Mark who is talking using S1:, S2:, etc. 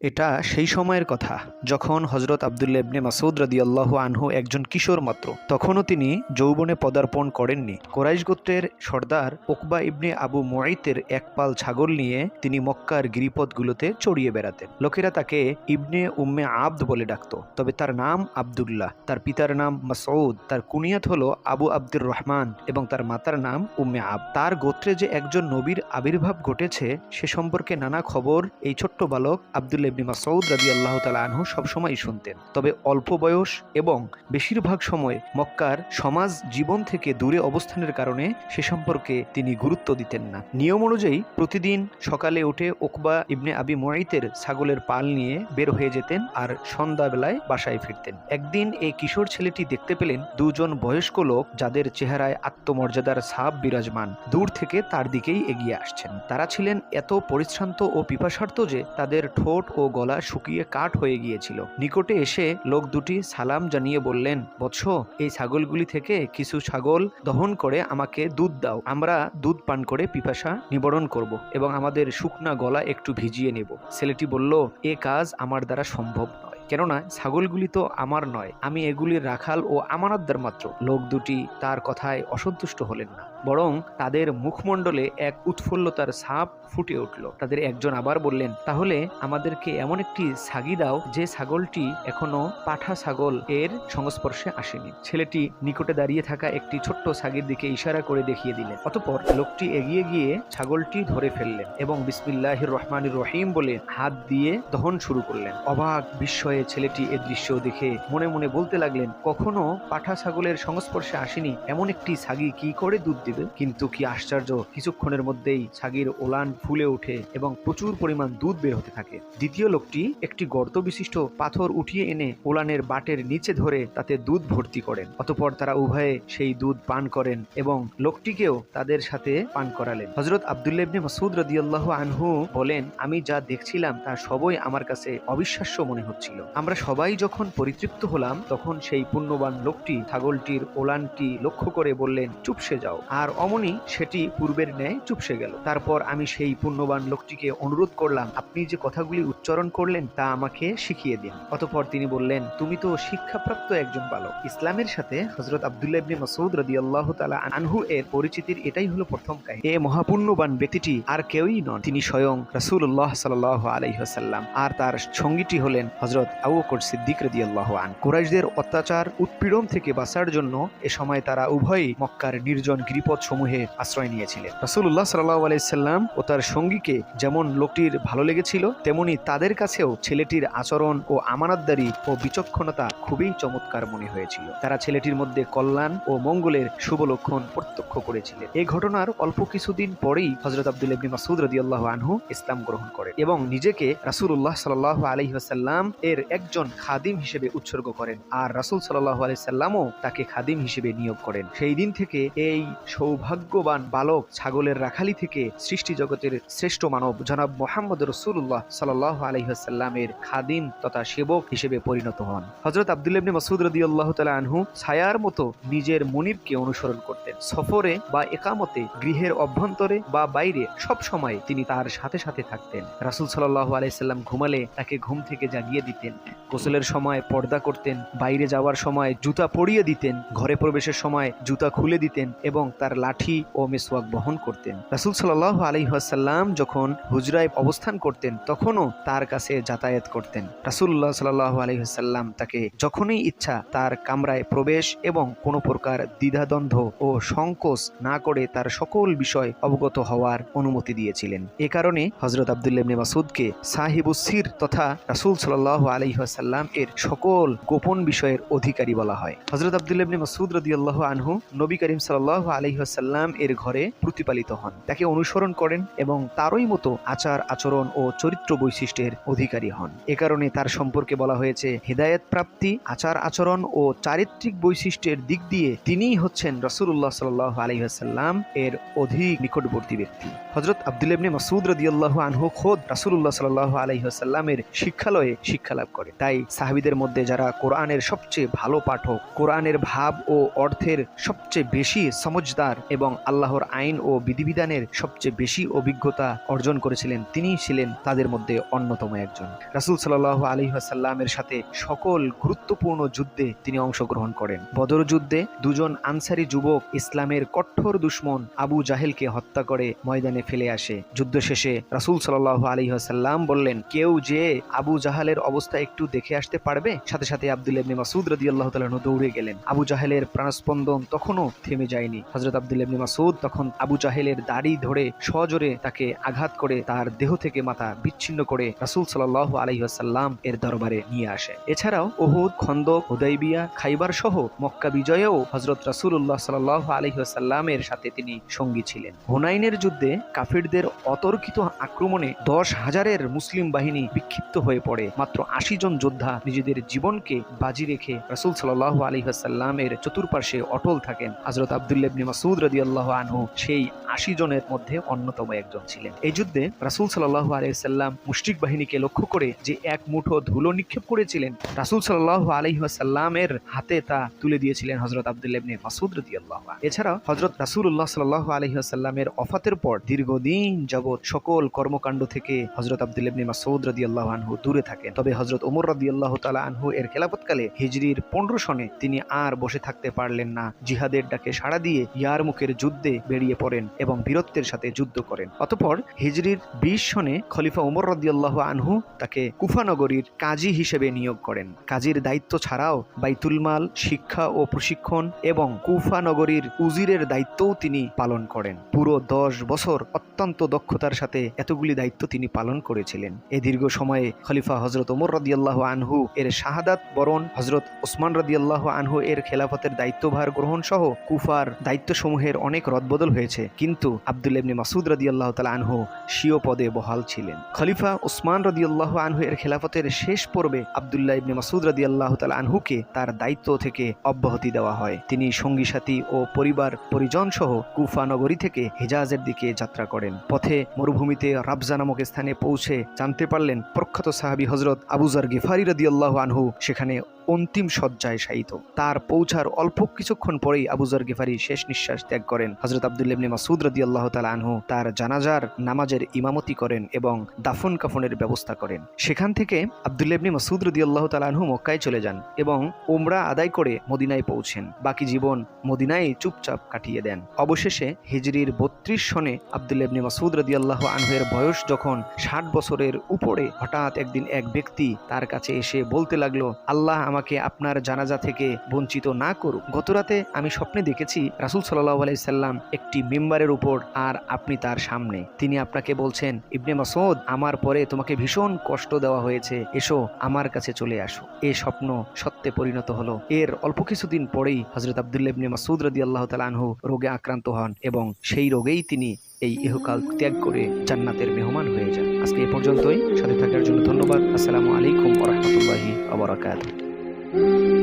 S1: এটা সেই সময়ের কথা যখন হযরত আব্দুল্লাহ ইবনে মাসউদ রাদিয়াল্লাহু আনহু একজন কিশোর মাত্র। তখনও তিনি যৌবনে পদার্পণ করেননি। কুরাইশ গোত্রের সর্দার উকবা ইবনে আবু মুআইতের এক পাল ছাগল নিয়ে তিনি মক্কার গিরিপথগুলোতে চড়িয়ে বেড়াতেন। লোকেরা তাকে ইবনে উম্মে আবদ বলে ডাকত, তবে তার নাম আব্দুল্লাহ। তার পিতার নাম মাসউদ, তার কুনিয়াত হলো আবু আব্দুর রহমান এবং তার মাতার নাম উম্মে আবদ। তার গোত্রে যে একজন নবীর আবির্ভাব ঘটেছে সে সম্পর্কে নানা খবর এই ছোট্ট বালক আব্দুল্লাহ ইবনে মাসউদ রাদিয়াল্লাহু তাআলা আনহু সবসময় শুনতেন। তবে অল্প বয়স এবং বেশিরভাগ সময় মক্কার সমাজ জীবন থেকে দূরে অবস্থানের কারণে সে সম্পর্কে তিনি গুরুত্ব দিতেন না। নিয়ম অনুযায়ী প্রতিদিন সকালে উঠে উকবা ইবনে আবি মুআইতের ছাগলের পাল নিয়ে বের হয়ে যেতেন আর সন্ধ্যাবেলায় বাসায় ফিরতেন। একদিন এই কিশোর ছেলেটি দেখতে পেলেন দুজন বয়স্ক লোক যাদের চেহারায় আত্মমর্যাদার ছাপ বিরাজমান দূর থেকে তার দিকেই এগিয়ে আসছেন। তারা ছিলেন এত পরিশ্রান্ত ও পিপাসার্ত যে তাদের ঠোঁট ও গলা শুকিয়ে কাঠ হয়ে গিয়েছিল। নিকটে এসে লোক দুটি সালাম জানিয়ে বললেন, বৎস, এই ছাগলগুলি থেকে কিছু ছাগল দহন করে আমাকে দুধ দাও। আমরা দুধ পান করে পিপাসা নিবারণ করব এবং আমাদের শুকনা গলা একটু ভিজিয়ে নেব। ছেলেটি বলল, এ কাজ আমার দ্বারা সম্ভব নয়, কেননা ছাগলগুলি তো আমার নয়, আমি এগুলির রাখাল ও আমানতদার মাত্র। লোক দুটি তার কথায় অসন্তুষ্ট হলেন না, বরং তাদের মুখমণ্ডলে এক উৎফুল্লতার ছাপ ফুটে উঠল। তাদের একজন আবার বললেন, তাহলে আমাদেরকে এমন একটি ছাগি দাও যে ছাগলটি এখনো পাঠা ছাগল এর সংস্পর্শে আসেনি। ছেলেটি নিকটে দাঁড়িয়ে থাকা একটি ছোট্ট ছাগির দিকে ইশারা করে দেখিয়ে দিলেন। অতঃপর লোকটি এগিয়ে গিয়ে ছাগলটি ধরে ফেললেন এবং বিসমিল্লাহির রহমানির রহিম বলে হাত দিয়ে দহন শুরু করলেন। অবাক বিস্ময়ে ছেলেটি এ দৃশ্য দেখে মনে মনে বলতে লাগলেন, কখনো পাঠা ছাগলের সংস্পর্শে আসেনি এমন একটি ছাগি কি করে দুধ দিবে? কিন্তু কি আশ্চর্য, কিছুক্ষণের মধ্যেই ছাগির ওলান ফুলে ওঠে এবং প্রচুর পরিমাণ দুধ বের হতে থাকে। দ্বিতীয় লোকটি একটি গর্ত বিশিষ্ট পাথর উঠিয়ে এনে ওলানের বাটের নিচে ধরে তাতে দুধ ভর্তি করেন। অতঃপর তারা উভয়ে সেই দুধ পান করেন এবং লোকটিকেও তাদের সাথে পান করালেন। হযরত আব্দুল্লাহ ইবনে মাসউদ রাদিয়াল্লাহু আনহু বলেন, আমি যা দেখছিলাম তা সবই আমার কাছে অবিশ্বাস্য মনে হচ্ছিল। আমরা সবাই যখন পরিতৃপ্ত হলাম তখন সেই পুণ্যবান লোকটি ছাগলটির ওলানটি লক্ষ্য করে বললেন, চুপসে যাও। আর অমনি সেটি পূর্বের ন্যায় চুপসে গেল। তারপর আমি সেই পুণ্যবান লোকটিকে অনুরোধ করলাম, আপনি যে কথাগুলি উচ্চারণ করলেন তা আমাকে শিখিয়ে দিন। অতঃপর তিনি বললেন, তুমি তো শিক্ষাপ্রাপ্ত একজন বালক। ইসলামের সাথে হযরত আব্দুল্লাহ ইবনে মাসউদ রাদিয়াল্লাহু তাআলা আনহু এর পরিচিতির এটাই হলো প্রথম কাহিনী। এ মহাপুণ্যবান ব্যক্তিটি আর কেউই নন, তিনি স্বয়ং রাসূলুল্লাহ সাল্লাল্লাহু আলাইহি ওয়াসাল্লাম। আর তার সঙ্গীটি হলেন হযরত আবু বকর সিদ্দিক রাদিয়াল্লাহু আনহু। কুরাইশদের অত্যাচার উৎপীড়ন থেকে বাঁচার জন্য এ সময় তারা উভয়ই মক্কার নির্জন গিরিপথ সমূহে আশ্রয় নিয়েছিলেন। রাসূলুল্লাহ সাল্লাল্লাহু আলাইহি ওয়াসাল্লাম ও তার সঙ্গীকে যেমন লোকটির ভালো লেগেছিল, তেমনি তাদের কাছেও ছেলেটির আচরণ ও আমানতদারি ও বিচক্ষণতা খুবই চমৎকার মনে হয়েছিল। তারা ছেলেটির মধ্যে কল্যাণ ও মঙ্গলের শুভ লক্ষণ প্রত্যক্ষ করেছিলেন। এই ঘটনার অল্প কিছুদিন পরেই হযরত আব্দুল্লাহ ইবনে মাসউদ রাদিয়াল্লাহু আনহু ইসলাম গ্রহণ করেন এবং নিজেকে রাসূলুল্লাহ সাল্লাল্লাহু আলাইহি ওয়াসাল্লাম এর একজন খাদিম হিসেবে উৎসর্গ করেন। আর রাসূল সাল্লাল্লাহু আলাইহি ওয়াসাল্লামও তাকে খাদিম হিসেবে নিয়োগ করেন। সেই দিন থেকে এই সৌভাগ্যবান বালক ছাগলের রাখালি থেকে সৃষ্টি জগতের শ্রেষ্ঠ মানব জনাব মুহাম্মদ রাসূলুল্লাহ সাল্লাল্লাহু আলাইহি ওয়াসাল্লামের খাদিম তথা সেবক হিসেবে পরিণত হন। হযরত আব্দুল্লাহ ইবনে মাসউদ রাদিয়াল্লাহু তাআলা আনহু ছায়ার মতো নিজের মুনিবকে অনুসরণ করতেন। সফরে বা একামতে, গৃহের অভ্যন্তরে বা বাইরে সব সময় তিনি তার সাথে সাথে থাকতেন। রাসূল সাল্লাল্লাহু আলাইহি সাল্লাম ঘুমালে তাকে ঘুম থেকে জাগিয়ে দিতেন, গোসলের সময় পর্দা করতেন, বাইরে যাওয়ার সময় জুতা পরিয়ে দিতেন, ঘরে প্রবেশের সময় জুতা খুলে দিতেন এবং তার লাঠি ও মিসওয়াক বহন করতেন। রাসূল সাল্লাল্লাহু আলাইহি ওয়াসাল্লাম যখন হুজরায় অবস্থান করতেন তখনও তার কাছে যাতায়াত করতেন। রাসূলুল্লাহ সাল্লাল্লাহু আলাইহি ওয়াসাল্লাম তাকে যখনই ইচ্ছা তার কামরায় প্রবেশ এবং কোনো প্রকার দ্বিধাদ্বন্দ্ব ও সংকোচ না করে তার সকল বিষয় অবগত হওয়ার অনুমতি দিয়েছিলেন। এ কারণে হযরত আব্দুল্লাহ ইবনে মাসউদকে সাহিবুস সির তথা রাসূল সাল্লাল্লাহু আলাইহি ওয়াসাল্লাম এর সকল গোপন বিষয়ের অধিকারী বলা হয়। হযরত আব্দুল্লাহ ইবনে মাসউদ রাদিয়াল্লাহু আনহু নবী করিম সাল্লাল্লাহু আলাইহি ওয়াসাল্লাম এর ঘরে প্রতিপালিত হন, তাকে অনুসরণ করেন এবং তারই মতো আচার আচরণ ও চরিত্র বৈশিষ্ট্যের অধিকারী হন। এ কারণে তার সম্পর্কে বলা হয়েছে, হিদায়াত প্রাপ্তি, আচার আচরণ ও চারিত্রিক বৈশিষ্ট্যের দিক দিয়ে তিনিই হচ্ছেন রাসূলুল্লাহ সাল্লাল্লাহু আলাইহি ওয়াসাল্লাম এর অধিক নিকটবর্তী ব্যক্তি। হযরত আব্দুল্লাহ ইবনে মাসউদ রাদিয়াল্লাহু আনহু খোদ রাসূলুল্লাহ সাল্লাল্লাহু আলাইহি ওয়াসাল্লামের শিক্ষালয়ে শিক্ষা লাভ করে। তাই সাহাবীদের মধ্যে যারা কোরআনের সবচেয়ে ভালো পাঠক, কোরআনের ভাব ও অর্থের সবচেয়ে বেশি সমঝদার বিস্তার এবং আল্লাহর আইন ও বিধিবিধানের সবচেয়ে বেশি অভিজ্ঞতা অর্জন করেছিলেন, তিনিই ছিলেন তাদের মধ্যে অন্যতম একজন। রাসূল সাল্লাল্লাহু আলাইহি ওয়াসাল্লামের সাথে সকল গুরুত্বপূর্ণ যুদ্ধে তিনি অংশগ্রহণ করেন। বদর যুদ্ধে দুজন আনসারী যুবক ইসলামের কঠোর দুশমন আবু জাহেলকে হত্যা করে ময়দানে ফেলে আসে। যুদ্ধ শেষে রাসূল সাল্লাল্লাহু আলাইহি ওয়াসাল্লাম বললেন, কেউ যে আবু জাহেলের অবস্থা একটু দেখে আসতে পারবে? সাথে সাথে আব্দুল্লাহ ইবনে মাসউদ রাদিয়াল্লাহু তাআলা আনহু দৌড়ে গেলেন। আবু জাহেলের প্রাণস্পন্দন তখনও থেমে যায়নি। হযরত আব্দুল্লাহ ইবনে মাসউদ তখন আবু জাহেলের দাড়ি ধরে সজোরে তাকে আঘাত করে তার দেহ থেকে মাথা বিচ্ছিন্ন করে রাসূল সাল্লাল্লাহু আলাইহি ওয়াসাল্লাম এর দরবারে নিয়ে আসে। এছাড়াও উহুদ, খন্দক, হুদাইবিয়া, খাইবার সহ মক্কা বিজয়েও হযরত রাসূলুল্লাহ সাল্লাল্লাহু আলাইহি ওয়াসাল্লামের সাথে তিনি সঙ্গী ছিলেন। হুনাইনের যুদ্ধে কাফিরদের অতর্কিত আক্রমণে 10,000-এর মুসলিম বাহিনী বিক্ষিপ্ত হয়ে পড়ে। মাত্র 80 জন যোদ্ধা নিজেদের জীবনকে বাজি রেখে রাসূল সাল্লাল্লাহু আলাইহি ওয়াসাল্লামের চতুর্পার্শ্বে অটল থাকেন। হযরত আব্দুল্লাহ ইবনে মাসউদ রাদিয়াল্লাহু আনহু সেই 80 জনের মধ্যে অন্যতম একজন ছিলেন। এই যুদ্ধে রাসূল সাল্লাল্লাহু আলাইহি ওয়াসাল্লাম মুশরিক বাহিনীকে লক্ষ্য করে যে এক মুঠো ধুলো নিক্ষেপ করেছিলেন, রাসূল সাল্লাল্লাহু আলাইহি ওয়াসাল্লামের হাতে তা তুলে দিয়েছিলেন হযরত আব্দুল্লাহ ইবনে মাসউদ রাদিয়াল্লাহু আনহু। এছাড়াও হযরত রাসূলুল্লাহ সাল্লাল্লাহু আলাইহি ওয়াসাল্লামের ওফাতের পর দীর্ঘদিন যাবত সকল কর্মকাণ্ড থেকে হযরত আব্দুল্লাহ ইবনে মাসউদ রাদিয়াল্লাহু আনহু দূরে থাকেন। তবে হযরত ওমর রাদিয়াল্লাহু তাআলা আনহু এর খেলাফতকালে হিজরির 15 সনে তিনি আর বসে থাকতে পারলেন না। জিহাদের ডাকে সাড়া দিয়ে ইয়ারমুকের যুদ্ধে বেরিয়ে পড়েন এবং বীরত্বের সাথে যুদ্ধ করেন। অতঃপর হিজরির 20 সনে খলিফা ওমর রাদিয়াল্লাহু আনহু তাকে কুফা নগরীর কাজী হিসেবে নিয়োগ করেন। কাজীর দায়িত্ব ছাড়াও বাইতুল মাল, শিক্ষা ও প্রশিক্ষণ এবং কুফা নগরীর উজিরের দায়িত্বও তিনি পালন করেন। পুরো 10 বছর অত্যন্ত দক্ষতার সাথে এতগুলি দায়িত্ব তিনি পালন করেছিলেন। এই দীর্ঘ সময়ে খলিফা হযরত ওমর রাদিয়াল্লাহু আনহু এর শাহাদাত বরণ, হযরত ওসমান রাদিয়াল্লাহু আনহু এর খেলাফতের দায়িত্বভার গ্রহণ সহ কুফার দায়িত্বসমূহের অনেক রদবদল হয়েছে, কিন্তু আব্দুল্লাহ ইবনে মাসউদ রাদিয়াল্লাহু তাআলা আনহু স্বীয় পদে বহাল ছিলেন। খলিফা ওসমান রাদিয়াল্লাহু আনহু এর খেলাফতের শেষ পর্বে আব্দুল্লাহ ইবনে মাসউদ রাদিয়াল্লাহু তাআলা আনহুকে তার দায়িত্ব থেকে অব্যাহতি দেওয়া হয়। তিনি সঙ্গী সাথী ও পরিবার পরিজন সহ কুফা নগরী থেকে হিজাজের দিকে যাত্রা করেন। পথে মরুভূমিতে রাবজা নামক স্থানে পৌঁছে জানতে পারলেন প্রখ্যাত সাহাবী হযরত আবু যর গিফারি রাদিয়াল্লাহু আনহু সেখানে অন্তিম শয্যায় শায়িত। তার পৌঁছার অল্প কিছুক্ষণ পরেই আবু যর গিফারি শেষ নিঃশ্বাস ত্যাগ করেন। হযরত আব্দুল্লাহ ইবনে মাসউদ রাদিয়াল্লাহু তাআলা আনহু তার জানাজার নামাজের ইমামতি করেন এবং দাফন কাফনের ব্যবস্থা করেন। সেখান থেকে আব্দুল্লাহ ইবনে মাসউদ রাদিয়াল্লাহু তাআলা আনহু মক্কায় চলে যান এবং উমরা আদায় করে মদিনায় পৌঁছেন। বাকি জীবন মদিনায় চুপচাপ কাটিয়ে দেন। অবশেষে হিজরির 32 সনে আব্দুল্লাহ ইবনে মাসউদ রাদিয়াল্লাহু আনহু এর বয়স যখন 60 বছরের উপরে, হঠাৎ একদিন এক ব্যক্তি তার কাছে এসে বলতে লাগলো, আল্লাহ আমাকে আপনার জানাজা থেকে বঞ্চিত না করুক। গতরাতে আমি স্বপ্নে দেখেছি রাসূল সাল্লাল্লাহু আলাইহি সাল্লাম একটি মিম্বারের উপর আর আপনি তার সামনে। তিনি আপনাকে বলছেন, ইবনে মাসউদ, আমার পরে তোমাকে ভীষণ কষ্ট দেওয়া হয়েছে, এসো আমার কাছে চলে আসো। এই স্বপ্ন সত্যে পরিণত হলো। এর অল্প কিছুদিন পরেই হযরত আব্দুল্লাহ ইবনে মাসউদ রাদিয়াল্লাহু তাআলা আনহু রোগে আক্রান্ত হন এবং সেই রোগেই তিনি এই ইহকাল ত্যাগ করে জান্নাতের মেহমান হয়ে যান। আজকে এ পর্যন্তই। সাথে থাকার জন্য ধন্যবাদ। আসসালামু আলাইকুম ওয়া রাহমাতুল্লাহি ওয়া বারাকাতুহু।